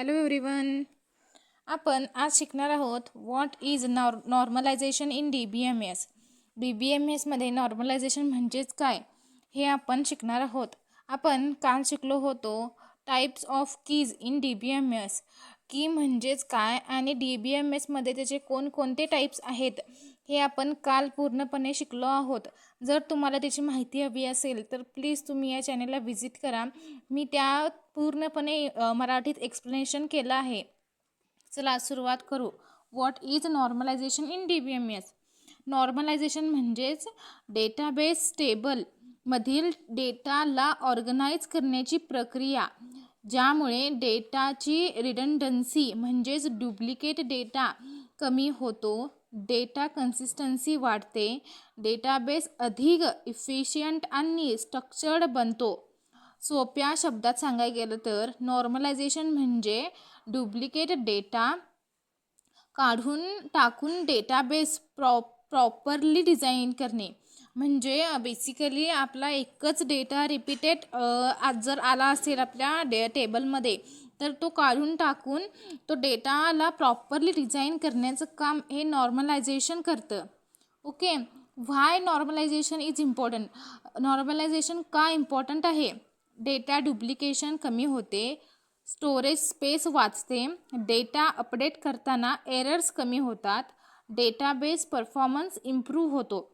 Hello everyone. आपण आज शिकणार आहोत what is normalisation in DBMS. DBMSमध्ये नॉर्मलायझेशन म्हणजेच काय हे आपण शिकणार आहोत. आपण काल शिकलो होतो types of keys in DBMS. की म्हणजेच काय आणि DBMSमध्ये त्याचे कोणकोणते टाईप्स आहेत हे आपण काल पूर्णपणे शिकलो आहोत. जर तुम्हाला त्याची माहिती हवी असेल तर प्लीज तुम्ही या चॅनलला व्हिजिट करा. मी त्या पूर्णपणे मराठीत एक्सप्लेनेशन केलं आहे. चला सुरुवात करू. What is normalisation in DBMS. Normalisation म्हणजेच डेटाबेस टेबल मधील डेटाला ऑर्गनाइज करण्याची प्रक्रिया, ज्यामुळे डेटाची रिडंडन्सी म्हणजेच डुप्लिकेट डेटा कमी होतो, डेटा कन्सिस्टन्सी वाढते, डेटाबेस अधिक इफिशियंट आणि स्ट्रक्चर्ड बनतो. सोप्या शब्दात सांगायला गेलं तर नॉर्मलायझेशन म्हणजे डुप्लिकेट डेटा काढून टाकून डेटाबेस प्रॉपरली डिझाईन करणे. म्हणजे बेसिकली आपला एकच डेटा रिपीटेड आज जर आला असेल आपल्या टेबलमध्ये तर तो काढून टाकून तो डेटाला प्रॉपरली डिझाईन करण्याचं काम हे नॉर्मलायझेशन करतं. Okay. Why normalisation is important. Normalisation का इम्पॉर्टंट आहे? डेटा डुप्लिकेशन कमी होते, स्टोरेज स्पेस वाचते, डेटा अपडेट करताना एरर्स कमी होतात, डेटाबेस परफॉर्मन्स इम्प्रूव्ह होतो.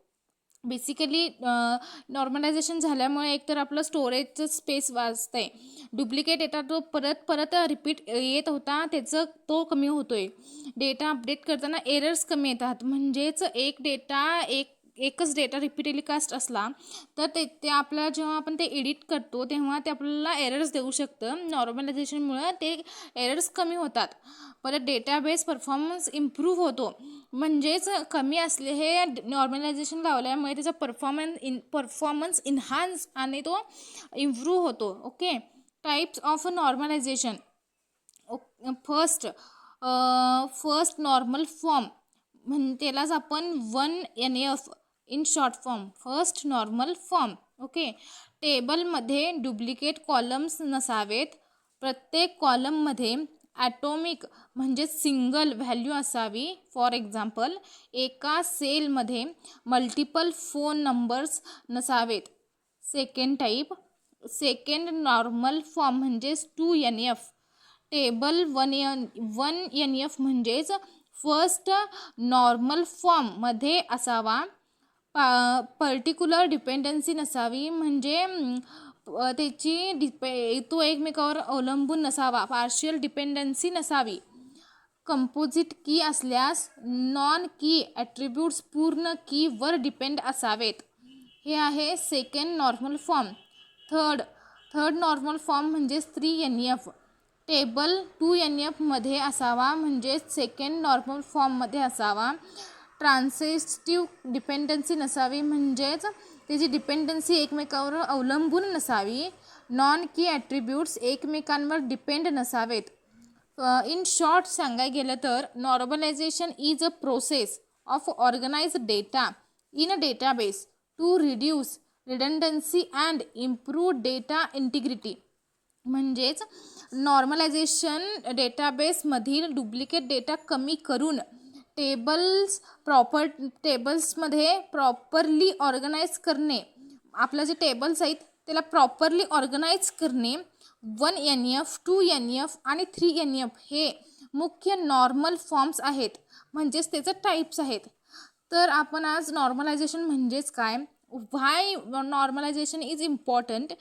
बेसिकली नॉर्मलायझेशन झाल्यामुळे एकतर आपलं स्टोरेजचं स्पेस वाचतंय, डुप्लिकेट डेटा तो परत रिपीट येत होता त्याचं तो कमी होतोय, डेटा अपडेट करताना एरर्स कमी येतात. म्हणजेच एकच डेटा रिपीटेडली कास्ट असला तर ते आपल्याला जेव्हा आपण ते एडिट करतो तेव्हा ते आपल्याला एरर्स देऊ शकतं. नॉर्मलायझेशनमुळं ते एरर्स कमी होतात. परत डेटाबेस परफॉर्मन्स इम्प्रूव्ह होतो. म्हणजेच कमी असले हे नॉर्मलायझेशन लावल्यामुळे त्याचा परफॉर्मन्स इन्हान्स आणि तो इम्प्रूव्ह होतो. Okay. Types of normalisation. First normal form त्यालाच आपण 1NF in short form. First normal form. Okay. टेबलमध्ये डुप्लिकेट कॉलम्स नसावेत. प्रत्येक कॉलममध्ये ॲटॉमिक म्हणजे सिंगल व्हॅल्यू असावी. फॉर एक्झाम्पल एका सेलमध्ये मल्टिपल फोन नंबर्स नसावेत. सेकंड नॉर्मल फॉर्म म्हणजेच 2NF. टेबल 1NF म्हणजेच फर्स्ट नॉर्मल फॉर्ममध्ये असावा. पर्टिक्युलर डिपेंडन्सी नसावी, म्हणजे तो एकमेकावर अवलंबून नसावा. पार्शियल डिपेंडन्सी नसावी. कंपोजिट की असल्यास नॉन की ॲट्रिब्यूट्स पूर्ण कीवर डिपेंड असावेत. हे आहे second normal form. Third normal form म्हणजे 3NF. टेबल 2NF मध्ये असावा, म्हणजे सेकंड नॉर्मल फॉर्ममध्ये असावा. ट्रान्झिटिव्ह डिपेंडन्सी नसावी, म्हणजेच त्याची डिपेंडन्सी एकमेकावर अवलंबून नसावी. नॉन की ॲट्रिब्यूट्स एकमेकांवर डिपेंड नसावेत. इन शॉर्ट सांगायला गेलं तर normalisation is a process of organise data in a database to reduce redundancy and improve data integrity. म्हणजेच नॉर्मलायझेशन डेटाबेसमधील डुप्लिकेट डेटा कमी करून टेबल्समध्ये प्रॉपरली ऑर्गनाइज करणे. आपलं जे टेबल्स आहेत त्याला प्रॉपरली ऑर्गनाइज करणे. 1NF, 2NF आणि 3NF हे मुख्य नॉर्मल फॉर्म्स आहेत, म्हणजेच त्याचं टाईप्स आहेत. तर आपण आज नॉर्मलायझेशन म्हणजेच काय, why normalisation is important,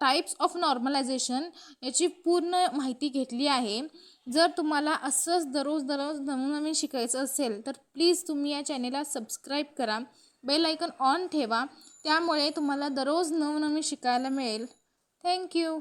types of normalisation याची पूर्ण माहिती घेतली आहे. जर तुम्हाला असंच दररोज नवीन शिकायचं असेल तर प्लीज तुम्ही या चॅनेलला सबस्क्राईब करा, बेल आयकॉन ऑन ठेवा, त्यामुळे तुम्हाला दररोज नवीन शिकायला मिळेल. थँक्यू.